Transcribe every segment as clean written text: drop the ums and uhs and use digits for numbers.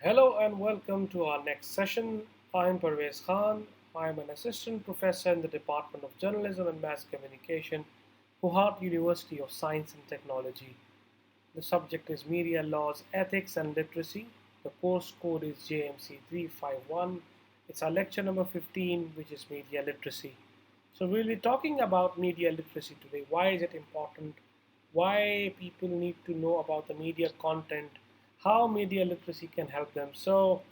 Hello and welcome to our next session. I'm Parvez Khan. I'm an assistant professor in the Department of Journalism and Mass Communication, Puhat University of Science and Technology. The subject is Media Laws, Ethics and Literacy. The course code is JMC 351. It's our lecture number 15, which is Media Literacy. So we'll be talking about media literacy today. Why is it important? Why people need to know about the media content? How media literacy can help them. So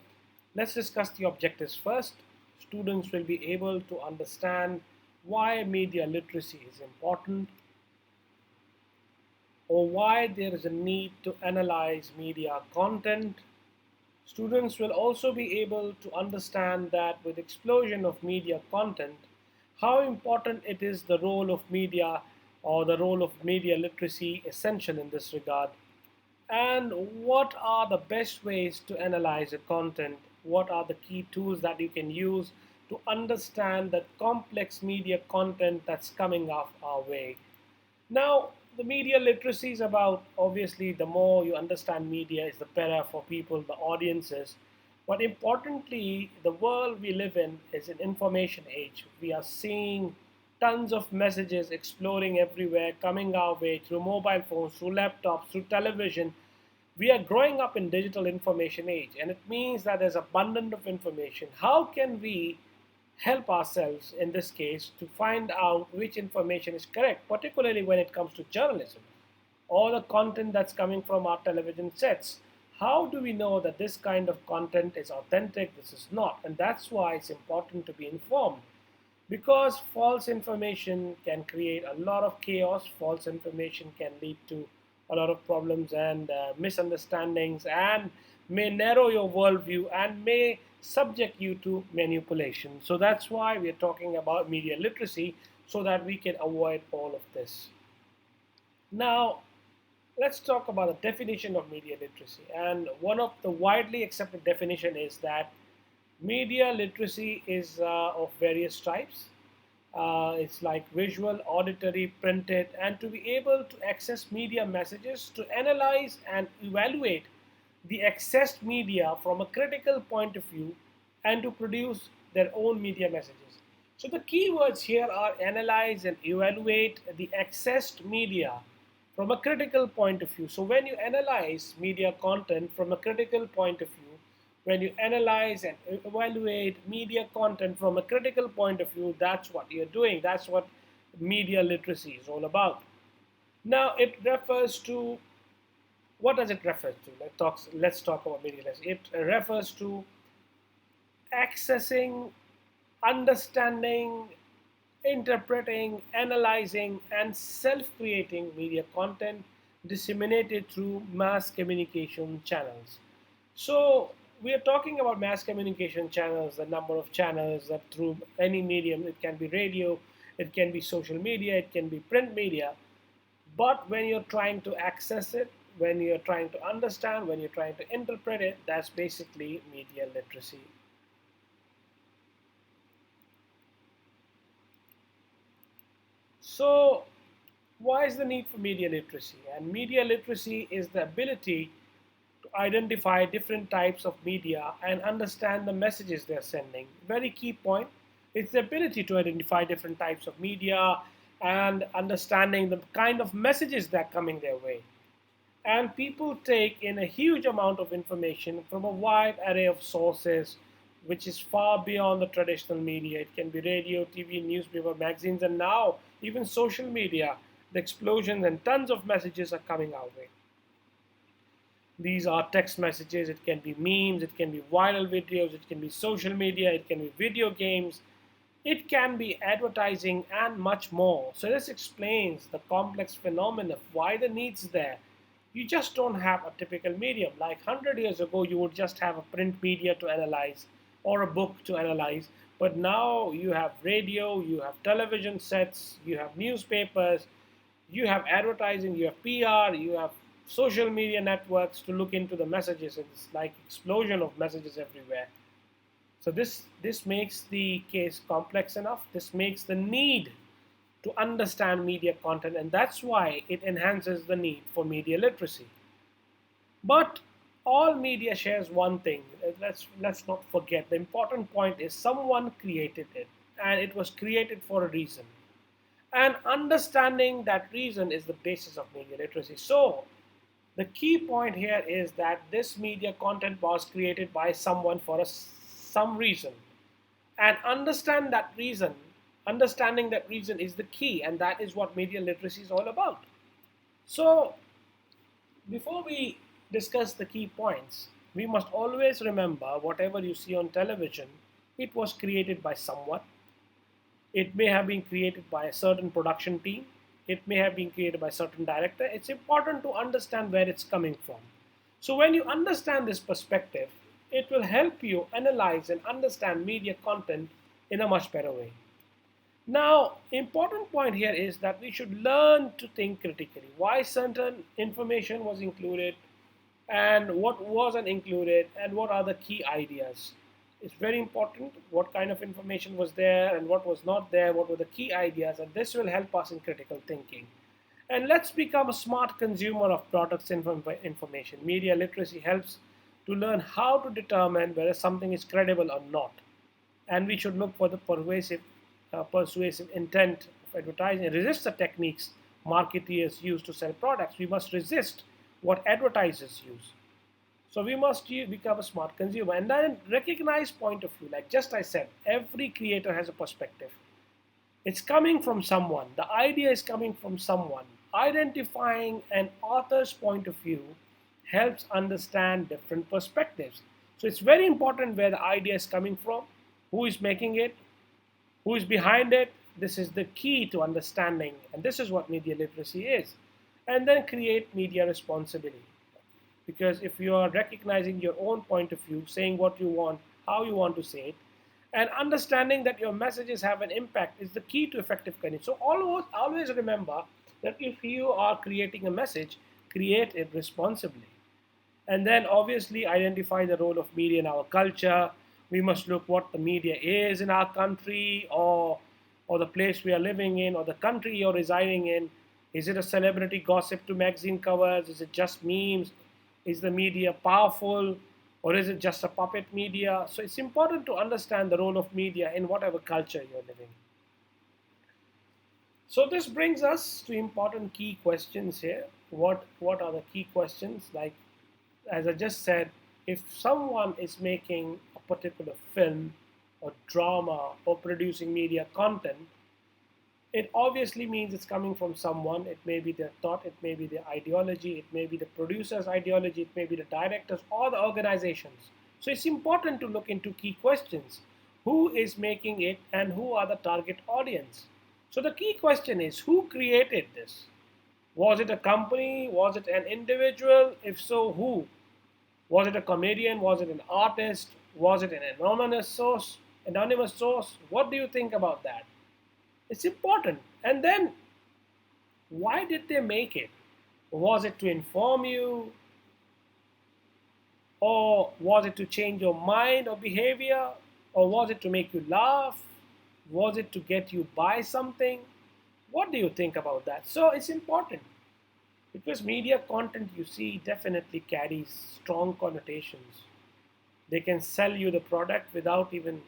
let's discuss the objectives first. Students will be able to understand why media literacy is important or why there is a need to analyze media content. Students will also be able to understand that with explosion of media content, how important it is the role of media or the role of media literacy essential in this regard. And what are the best ways to analyze a content? What are the key tools that you can use to understand the complex media content that's coming up our way? Now, the media literacy is about obviously the more you understand media is the better for people, the audiences. But importantly, the world we live in is an information age. We are seeing tons of messages exploding everywhere, coming our way through mobile phones, through laptops, through television. We are growing up in digital information age, and it means that there's abundance of information. How can we help ourselves in this case to find out which information is correct, particularly when it comes to journalism or the content that's coming from our television sets? How do we know that this kind of content is authentic, this is not? And that's why it's important to be informed, because false information can create a lot of chaos. False information can lead to a lot of problems and misunderstandings, and may narrow your worldview and may subject you to manipulation. So that's why we are talking about media literacy, so that we can avoid all of this. Now, let's talk about the definition of media literacy. And one of the widely accepted definition is that media literacy is of various types. It's like visual, auditory, printed, and to be able to access media messages, to analyze and evaluate the accessed media from a critical point of view, and to produce their own media messages. So the key words here are analyze and evaluate the accessed media from a critical point of view. So when you analyze media content from a critical point of view, when you analyze and evaluate media content from a critical point of view, that's what you're doing. That's what media literacy is all about. Now, it refers to, what does it refer to? Let's talk about media literacy. It refers to accessing, understanding, interpreting, analyzing, and self creating media content disseminated through mass communication channels. So, we are talking about mass communication channels, the number of channels that through any medium, it can be radio, it can be social media, it can be print media. But when you're trying to access it, when you're trying to understand, when you're trying to interpret it, that's basically media literacy. So, why is the need for media literacy? And media literacy is the ability to identify different types of media and understand the messages they're sending. Very key point. It's the ability to identify different types of media and understanding the kind of messages that are coming their way. And people take in a huge amount of information from a wide array of sources, which is far beyond the traditional media. It can be radio, TV, newspaper, magazines, and now even social media. The explosions and tons of messages are coming our way. These are text messages, it can be memes, it can be viral videos, it can be social media, it can be video games, it can be advertising, and much more. So, this explains the complex phenomenon of why the needs there. You just don't have a typical medium. Like 100 years ago, you would just have a print media to analyze or a book to analyze. But now you have radio, you have television sets, you have newspapers, you have advertising, you have PR, you have social media networks to look into the messages. It's like explosion of messages everywhere. So this makes the case complex enough. This makes the need to understand media content, and that's why it enhances the need for media literacy. But all media shares one thing. Let's not forget, the important point is someone created it, and it was created for a reason, and understanding that reason is the basis of media literacy. So the key point here is that this media content was created by someone for some reason, and understanding that reason is the key, and that is what media literacy is all about. So before we discuss the key points, we must always remember whatever you see on television, it was created by someone. It may have been created by a certain production team. It may have been created by a certain director. It's important to understand where it's coming from. So when you understand this perspective, it will help you analyze and understand media content in a much better way. Now, important point here is that we should learn to think critically. Why certain information was included and what wasn't included and what are the key ideas. It's very important what kind of information was there and what was not there, what were the key ideas, and this will help us in critical thinking. And let's become a smart consumer of products and information. Media literacy helps to learn how to determine whether something is credible or not, and we should look for the persuasive intent of advertising and resist the techniques marketeers use to sell products. We must resist what advertisers use. So we must become a smart consumer and then recognize point of view. Like just I said, every creator has a perspective. It's coming from someone. The idea is coming from someone. Identifying an author's point of view helps understand different perspectives. So it's very important where the idea is coming from, who is making it, who is behind it. This is the key to understanding, and this is what media literacy is. And then create media responsibility. Because if you are recognizing your own point of view, saying what you want, how you want to say it, and understanding that your messages have an impact is the key to effective content. So always remember that if you are creating a message, create it responsibly. And then obviously identify the role of media in our culture. We must look what the media is in our country, or the place we are living in, or the country you're residing in. Is it a celebrity gossip to magazine covers? Is it just memes? Is the media powerful, or is it just a puppet media? So it's important to understand the role of media in whatever culture you're living. So this brings us to important key questions here. What are the key questions? Like as I just said, if someone is making a particular film or drama or producing media content, it obviously means it's coming from someone. It may be their thought, it may be their ideology, it may be the producer's ideology, it may be the directors or the organizations. So it's important to look into key questions. Who is making it and who are the target audience? So the key question is, who created this? Was it a company? Was it an individual? If so, who? Was it a comedian? Was it an artist? Was it an anonymous source? Anonymous source? What do you think about that? It's important. And then, why did they make it? Was it to inform you? Or was it to change your mind or behavior? Or was it to make you laugh? Was it to get you buy something? What do you think about that? So it's important because media content you see definitely carries strong connotations. They can sell you the product without even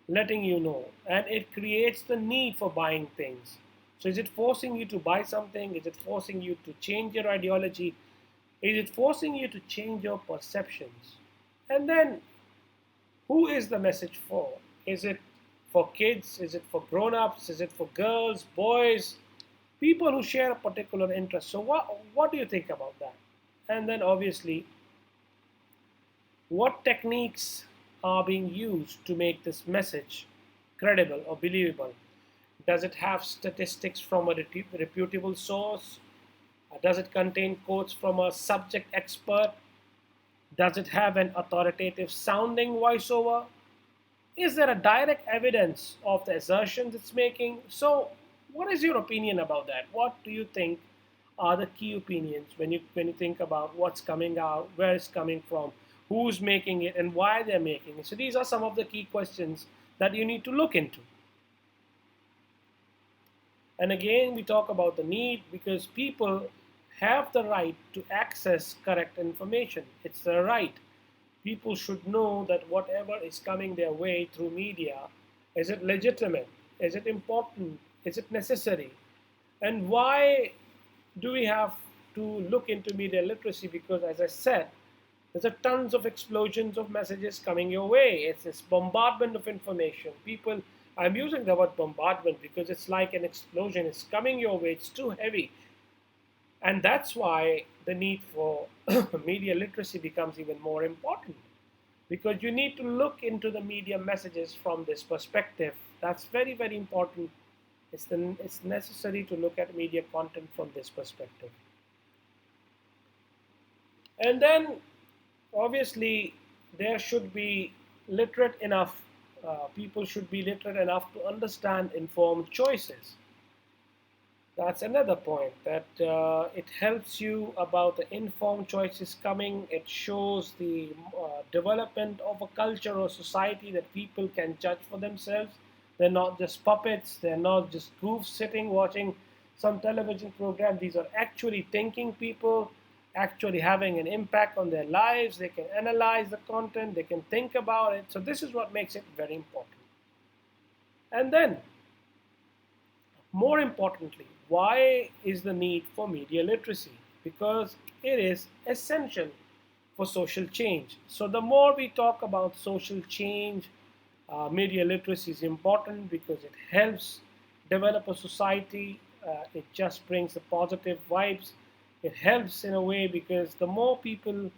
letting you know, and it creates the need for buying things. So is it forcing you to buy something? Is it forcing you to change your ideology? Is it forcing you to change your perceptions? And then, who is the message for? Is it for kids? Is it for grown-ups? Is it for girls, boys, people who share a particular interest? So what do you think about that? And then obviously, what techniques are being used to make this message credible or believable? Does it have statistics from a reputable source? Does it contain quotes from a subject expert? Does it have an authoritative sounding voiceover? Is there a direct evidence of the assertions it's making? So, what is your opinion about that? What do you think are the key opinions when you think about what's coming out, where it's coming from, who's making it, and why they're making it? So these are some of the key questions that you need to look into. And again, we talk about the need because people have the right to access correct information. It's their right. People should know that whatever is coming their way through media, is it legitimate? Is it important? Is it necessary? And why do we have to look into media literacy? Because, as I said, there's a tons of explosions of messages coming your way. It's this bombardment of information. People, I'm using the word bombardment because it's like an explosion. It's coming your way. It's too heavy. And that's why the need for media literacy becomes even more important, because you need to look into the media messages from this perspective. That's very, very important. It's necessary to look at media content from this perspective. And then, obviously, there should be literate enough, people should be literate enough to understand informed choices. That's another point, that it helps you about the informed choices coming. It shows the development of a culture or society that people can judge for themselves. They're not just puppets, they're not just goofs sitting watching some television program. These are actually thinking people, actually having an impact on their lives. They can analyze the content, they can think about it. So, this is what makes it very important. And then, more importantly, why is the need for media literacy? Because it is essential for social change. So, the more we talk about social change, media literacy is important because it helps develop a society. It just brings the positive vibes. It helps in a way because the more people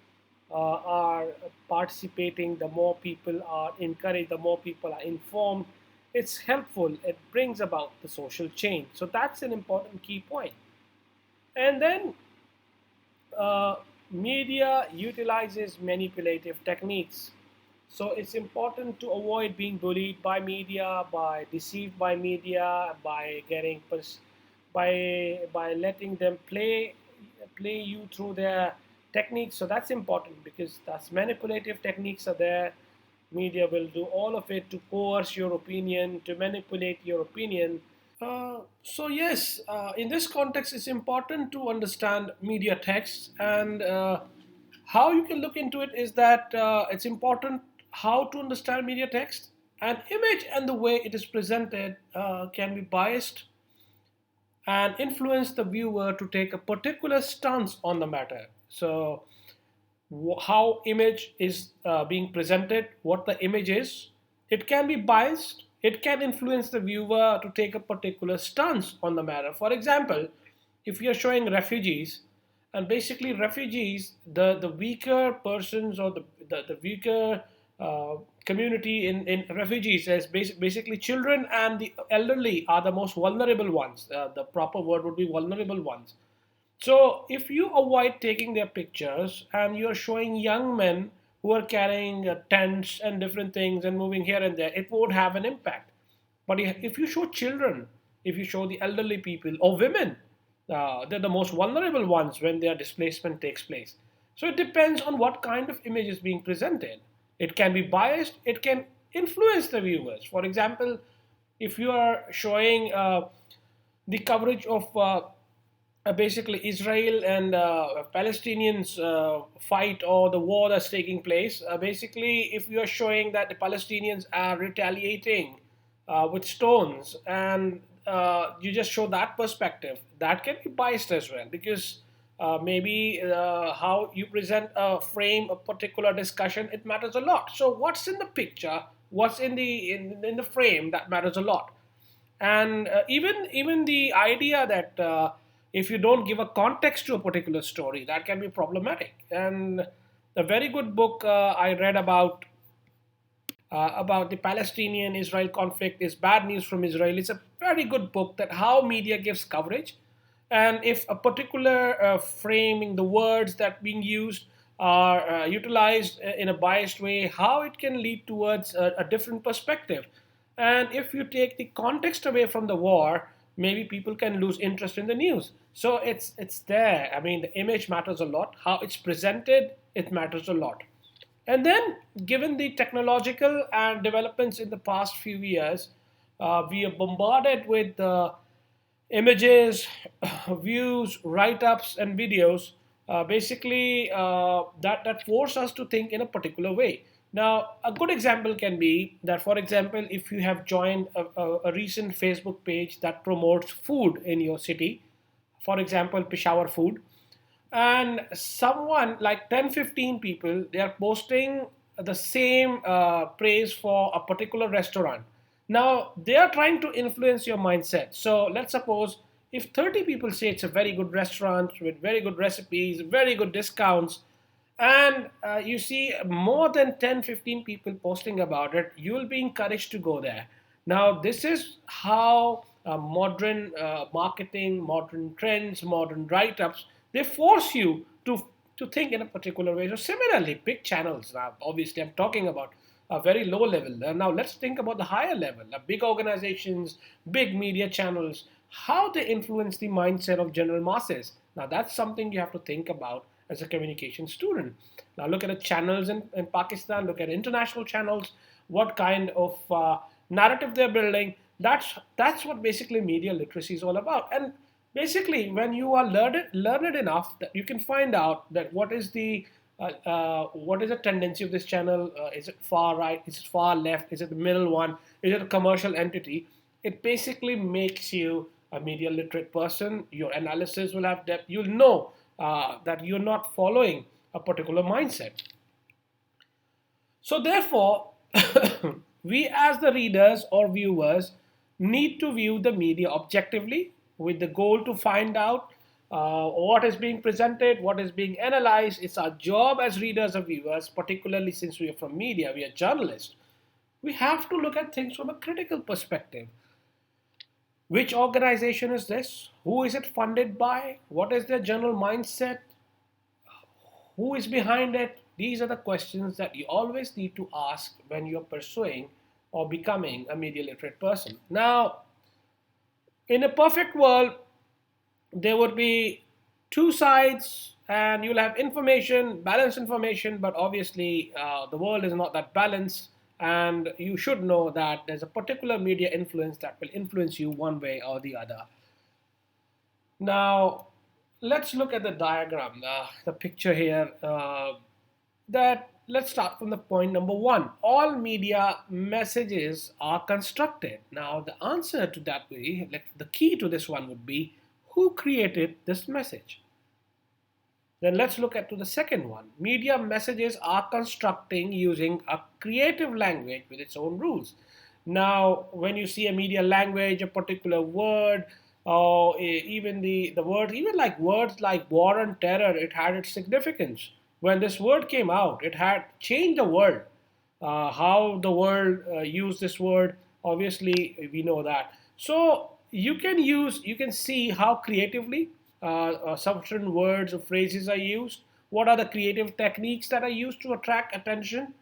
are participating, the more people are encouraged, the more people are informed. It's helpful. It brings about the social change. So that's an important key point. And then uh, media utilizes manipulative techniques. So it's important to avoid being bullied by media, by deceived by media, by by letting them play you through their techniques. So that's important because that's manipulative techniques are there. Media will do all of it to coerce your opinion, to manipulate your opinion. So yes, in this context, it's important to understand media text, and how you can look into it is that it's important how to understand media text. An image and the way it is presented can be biased and influence the viewer to take a particular stance on the matter. So, how image is being presented, what the image is, it can be biased. It can influence the viewer to take a particular stance on the matter. For example, if you're showing refugees, and basically refugees, the weaker persons or the weaker uh, community in refugees as basically children and the elderly are the most vulnerable ones. The proper word would be vulnerable ones. So if you avoid taking their pictures and you're showing young men who are carrying tents and different things and moving here and there, it won't have an impact. But if you show children, if you show the elderly people or women, they're the most vulnerable ones when their displacement takes place. So it depends on what kind of image is being presented. It can be biased, it can influence the viewers. For example, if you are showing the coverage of basically Israel and Palestinians fight or the war that's taking place. Basically, if you are showing that the Palestinians are retaliating with stones and you just show that perspective, that can be biased as well because maybe how you present a frame, a particular discussion, it matters a lot. So what's in the picture, what's in the frame, that matters a lot. And even the idea that if you don't give a context to a particular story, that can be problematic. And a very good book I read about the Palestinian Israel conflict is Bad News from Israel. It's a very good book that how media gives coverage, and if a particular framing, the words that being used are utilized in a biased way, how it can lead towards a different perspective. And if you take the context away from the war, maybe people can lose interest in the news. So it's there. I mean, the image matters a lot. How it's presented, it matters a lot. And then, given the technological developments in the past few years, we are bombarded with images, views, write-ups, and videos, that force us to think in a particular way. Now, a good example can be that, for example, if you have joined a recent Facebook page that promotes food in your city, for example, Peshawar food, and someone like 10, 15 people, they are posting the same praise for a particular restaurant. Now they are trying to influence your mindset. So let's suppose if 30 people say it's a very good restaurant with very good recipes, very good discounts, and you see more than 10, 15 people posting about it, you will be encouraged to go there. Now this is how modern marketing, modern trends, modern write-ups, they force you to think in a particular way. So similarly, big channels, now obviously I'm talking about a very low level. Now let's think about the higher level, big organizations, big media channels, how they influence the mindset of general masses. Now that's something you have to think about as a communication student. Now look at the channels in Pakistan, look at international channels, what kind of narrative they're building. That's what basically media literacy is all about. And basically, when you are learned enough, that you can find out that what is the tendency of this channel. Is it far right? Is it far left? Is it the middle one? Is it a commercial entity? It basically makes you a media literate person. Your analysis will have depth. You'll know that you're not following a particular mindset. So therefore, we as the readers or viewers need to view the media objectively with the goal to find out what is being presented, what is being analyzed. It's our job as readers or viewers, particularly since we are from media, we are journalists. We have to look at things from a critical perspective. Which organization is this? Who is it funded by? What is their general mindset? Who is behind it? These are the questions that you always need to ask when you're pursuing or becoming a media literate person. Now, in a perfect world, there would be two sides and you'll have information, balanced information, but obviously the world is not that balanced. And you should know that there's a particular media influence that will influence you one way or the other. Now, let's look at the diagram, the picture here. That let's start from the point number one. All media messages are constructed. Now, the answer to that way, like the key to this one would be who created this message. Then let's look at to the second one. Media messages are constructing using a creative language with its own rules. Now, when you see a media language, a particular word, or even the word, even like words like war and terror, it had its significance. When this word came out, it had changed the world. How the world used this word, obviously we know that. So you can see how creatively certain words or phrases are used. What are the creative techniques that are used to attract attention?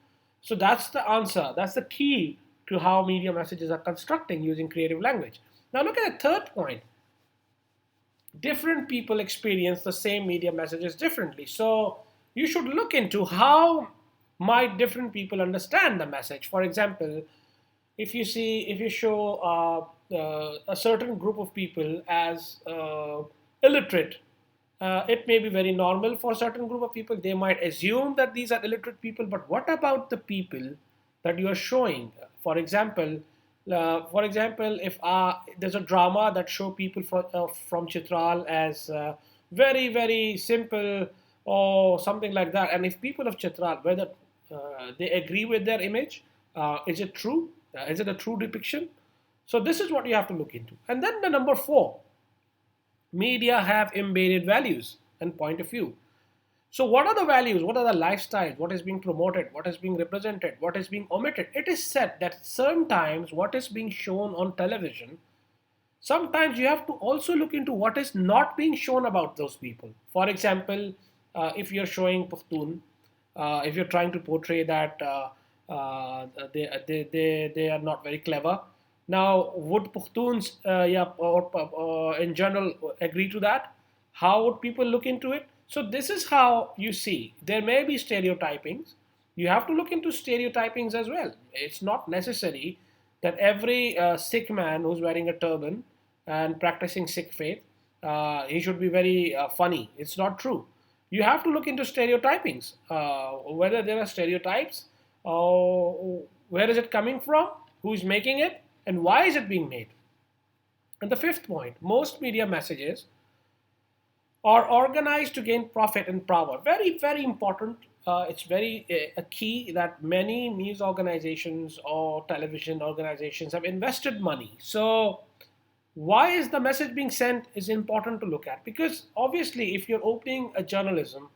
So that's the answer. That's the key to how media messages are constructing using creative language. Now look at the third point. Different people experience the same media messages differently. So you should look into how might different people understand the message. For example, if you show a certain group of people as illiterate, it may be very normal for a certain group of people. They might assume that these are illiterate people, but what about the people that you are showing? For example, if there's a drama that show people from Chitral as very simple or something like that, and if people of Chitral, whether they agree with their image, is it true? Is it a true depiction? So this is what you have to look into. And then the number four, media have embedded values and point of view. So what are the values? What are the lifestyles? What is being promoted? What is being represented? What is being omitted? It is said that sometimes what is being shown on television, sometimes you have to also look into what is not being shown about those people. For example, if you're showing Pushtun, if you're trying to portray that they are not very clever. Now, would Pukhtuns, in general, agree to that? How would people look into it? So this is how you see. There may be stereotypings. You have to look into stereotypings as well. It's not necessary that every Sikh man who's wearing a turban and practicing Sikh faith, he should be very funny. It's not true. You have to look into stereotypings, whether there are stereotypes, where is it coming from, who is making it, and why is it being made. And the fifth point, most media messages are organized to gain profit and power. Very, very important. It's very a key that many news organizations or television organizations have invested money. So why is the message being sent is important to look at, because obviously if you're opening a journalism,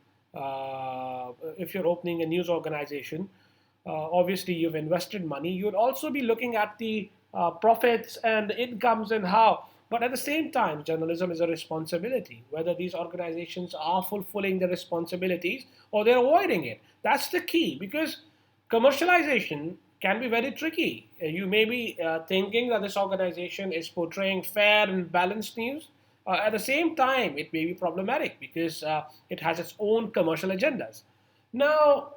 if you're opening a news organization, obviously you've invested money. You'd also be looking at the profits and the incomes and how. But at the same time, journalism is a responsibility, whether these organizations are fulfilling their responsibilities or they're avoiding it. That's the key, because commercialization can be very tricky. You may be thinking that this organization is portraying fair and balanced news. At the same time, it may be problematic because it has its own commercial agendas. Now,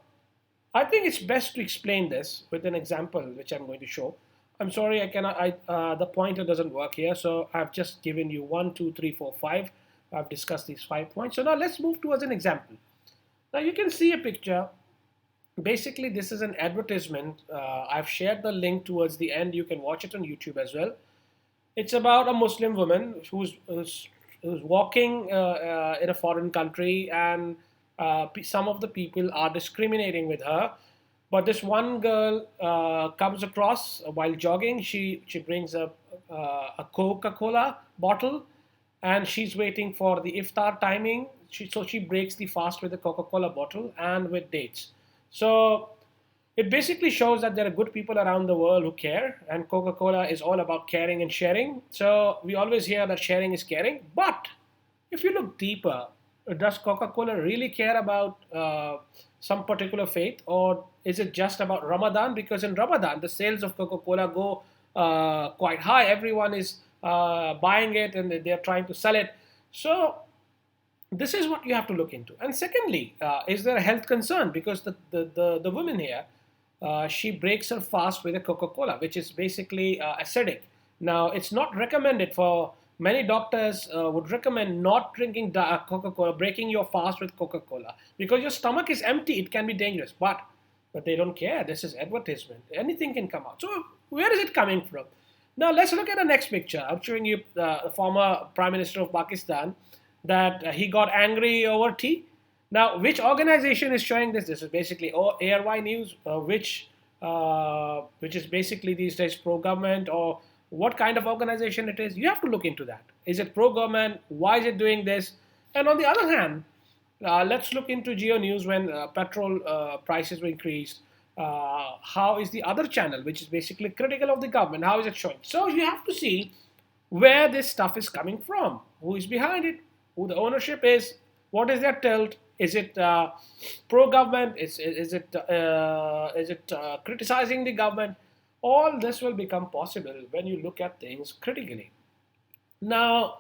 I think it's best to explain this with an example, which I'm going to show. I'm sorry, I cannot. The pointer doesn't work here, so I've just given you one, two, three, four, five. I've discussed these 5 points. So now let's move towards an example. Now you can see a picture. Basically, this is an advertisement. I've shared the link towards the end. You can watch it on YouTube as well. It's about a Muslim woman who's walking in a foreign country, and some of the people are discriminating with her. But this one girl comes across while jogging. She brings a Coca-Cola bottle, and she's waiting for the iftar timing. So she breaks the fast with the Coca-Cola bottle and with dates. So it basically shows that there are good people around the world who care, and Coca-Cola is all about caring and sharing. So we always hear that sharing is caring, but if you look deeper, does Coca-Cola really care about some particular faith, or is it just about Ramadan? Because in Ramadan, the sales of Coca-Cola go quite high. Everyone is buying it, and they're trying to sell it. So this is what you have to look into. And secondly, is there a health concern? Because the woman here, she breaks her fast with a Coca-Cola, which is basically acidic. Now, it's not recommended for many doctors would recommend not drinking Coca-Cola, breaking your fast with Coca-Cola, because your stomach is empty. It can be dangerous, but they don't care. This is advertisement. Anything can come out. So where is it coming from? Now let's look at the next picture. I'm showing you the former Prime Minister of Pakistan, that he got angry over tea. Now, which organization is showing this? This is basically ARY News, which is basically these days pro-government, or what kind of organization it is. You have to look into that. Is it pro-government? Why is it doing this? And on the other hand, let's look into Geo News when petrol prices were increased. How is the other channel, which is basically critical of the government, how is it showing? So you have to see where this stuff is coming from, who is behind it, who the ownership is, what is their tilt, is it pro-government, is it criticizing the government? All this will become possible when you look at things critically. Now,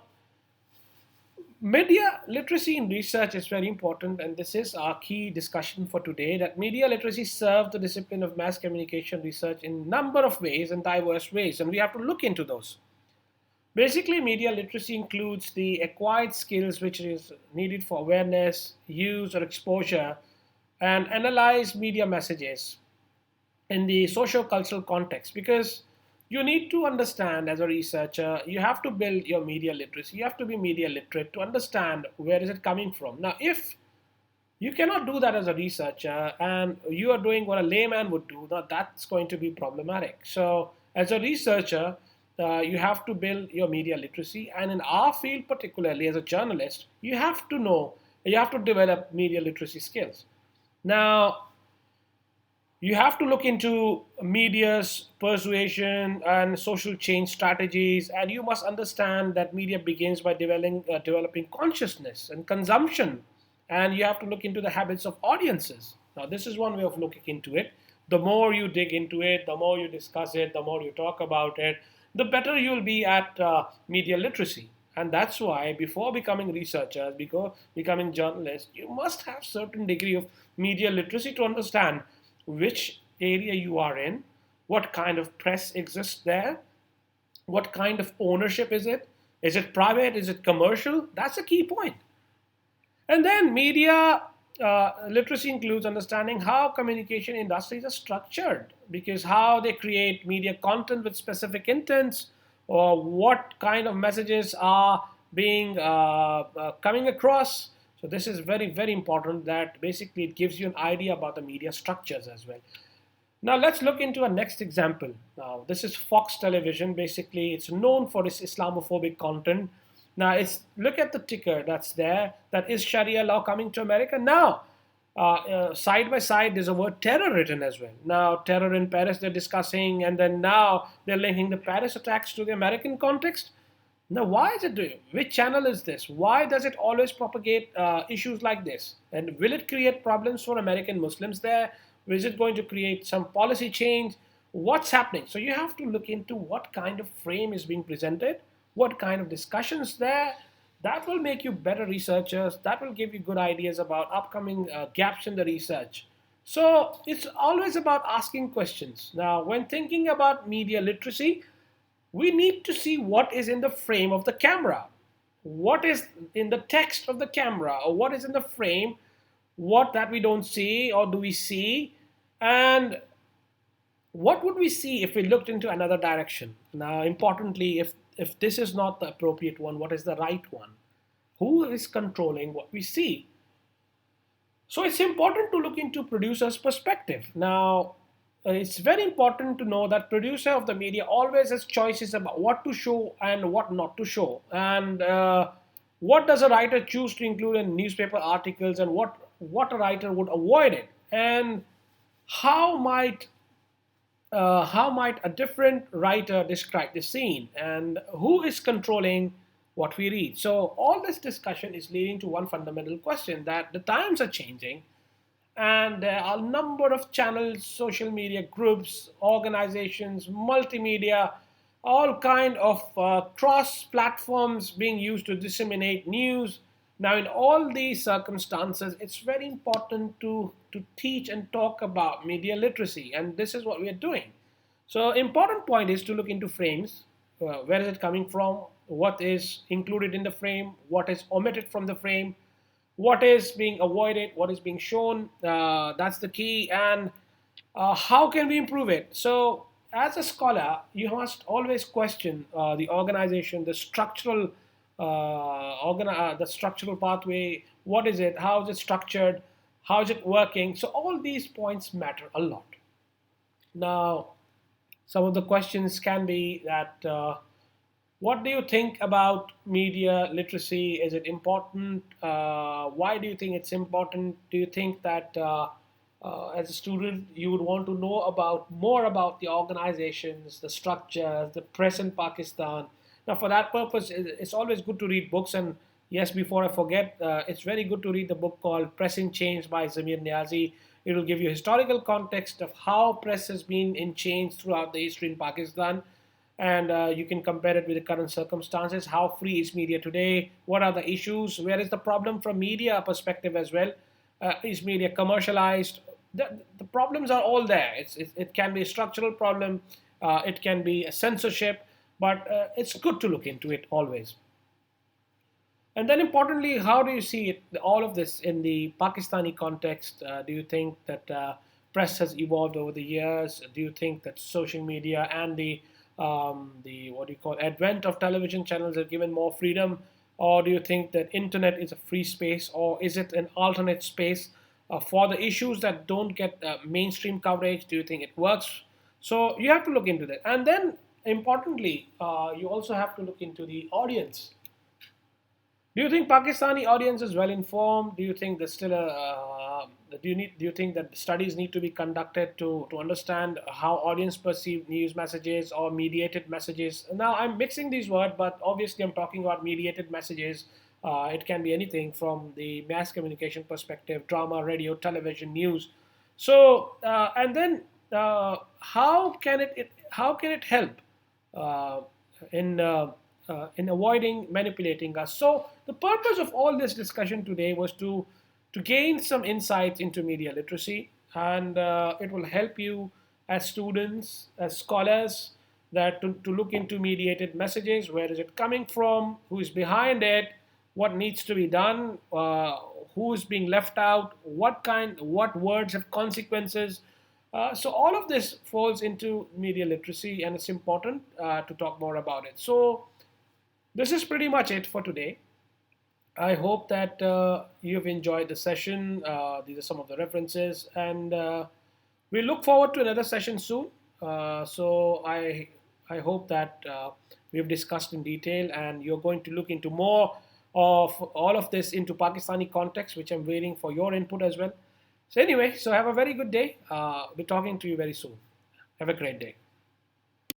media literacy in research is very important, and this is our key discussion for today, that media literacy serves the discipline of mass communication research in a number of ways and diverse ways, and we have to look into those. Basically, media literacy includes the acquired skills which is needed for awareness, use, or exposure, and analyze media messages in the socio-cultural context, because you need to understand as a researcher, you have to build your media literacy, you have to be media literate to understand where is it coming from. Now, if you cannot do that as a researcher and you are doing what a layman would do, that's going to be problematic. So as a researcher, you have to build your media literacy, and in our field particularly as a journalist, you have to develop media literacy skills. Now, you have to look into media's persuasion and social change strategies, and you must understand that media begins by developing consciousness and consumption, and you have to look into the habits of audiences. Now, this is one way of looking into it. The more you dig into it, the more you discuss it, the more you talk about it, the better you'll be at media literacy. And that's why before becoming researchers, before becoming journalists, you must have certain degree of media literacy to understand which area you are in, what kind of press exists there, what kind of ownership is it, Is it private? Is it commercial? That's a key point. And then media literacy includes understanding how communication industries are structured, because how they create media content with specific intents, or what kind of messages are being coming across. So this is very, very important, that basically it gives you an idea about the media structures as well. Now let's look into our next example. Now this is Fox Television. Basically, it's known for its Islamophobic content. Now it's look at the ticker that's there. That is Sharia law coming to America now. Side by side, there's a word terror written as well. Now terror in Paris they're discussing, and then now they're linking the Paris attacks to the American context. Now, why is it doing? Which channel is this? Why does it always propagate issues like this? And will it create problems for American Muslims there? Is it going to create some policy change? What's happening? So you have to look into what kind of frame is being presented, what kind of discussions there. That will make you better researchers. That will give you good ideas about upcoming gaps in the research. So it's always about asking questions. Now, when thinking about media literacy, we need to see what is in the frame of the camera, what is in the text of the camera, or what is in the frame, what that we don't see or do we see, and what would we see if we looked into another direction. Now importantly, if this is not the appropriate one, what is the right one? Who is controlling what we see? So it's important to look into producer's perspective. Now, it's very important to know that producer of the media always has choices about what to show and what not to show, and what does a writer choose to include in newspaper articles, and what a writer would avoid it, and how might how might a different writer describe the scene, and who is controlling what we read. So all this discussion is leading to one fundamental question, that the times are changing, and there are a number of channels, social media groups, organizations, multimedia, all kind of cross platforms being used to disseminate news. Now in all these circumstances, it's very important to teach and talk about media literacy, and this is what we are doing. So important point is to look into frames. Where is it coming from? What is included in the frame? What is omitted from the frame? What is being avoided? What is being shown? That's the key. And how can we improve it? So as a scholar, you must always question the organization, the structural pathway. What is it? How is it structured? How is it working? So all these points matter a lot. Now, some of the questions can be that what do you think about media literacy? Is it important? Why do you think it's important? Do you think that as a student you would want to know about more about the organizations, the structures, the press in Pakistan? Now, for that purpose, it's always good to read books. And yes, before I forget, it's very good to read the book called Pressing Change by Zamir Niazi. It will give you historical context of how press has been in change throughout the history in Pakistan, and you can compare it with the current circumstances. How free is media today? What are the issues? Where is the problem from media perspective as well? Is media commercialized? The problems are all there. It can be a structural problem, it can be a censorship, but it's good to look into it always. And then importantly, how do you see it, all of this in the Pakistani context? Do you think that press has evolved over the years? Do you think that social media and the what do you call advent of television channels have given more freedom? Or do you think that internet is a free space, or is it an alternate space for the issues that don't get mainstream coverage? Do you think it works? So you have to look into that. And then importantly, you also have to look into the audience. Do you think Pakistani audience is well informed? Do you think there's still a do you think that studies need to be conducted to understand how audience perceive news messages or mediated messages? Now I'm mixing these words, but obviously I'm talking about mediated messages. It can be anything from the mass communication perspective, drama, radio, television, news. So and then how can it help uh, in avoiding manipulating us? So the purpose of all this discussion today was to gain some insights into media literacy, and it will help you as students, as scholars, to look into mediated messages. Where is it coming from? Who is behind it? What needs to be done? Who is being left out? What words have consequences? So all of this falls into media literacy, and it's important to talk more about it. So this is pretty much it for today. I hope that you've enjoyed the session. These are some of the references, and we look forward to another session soon. So I hope that we've discussed in detail, and you're going to look into more of all of this into Pakistani context, which I'm waiting for your input as well. So anyway, so have a very good day. Be talking to you very soon. Have a great day.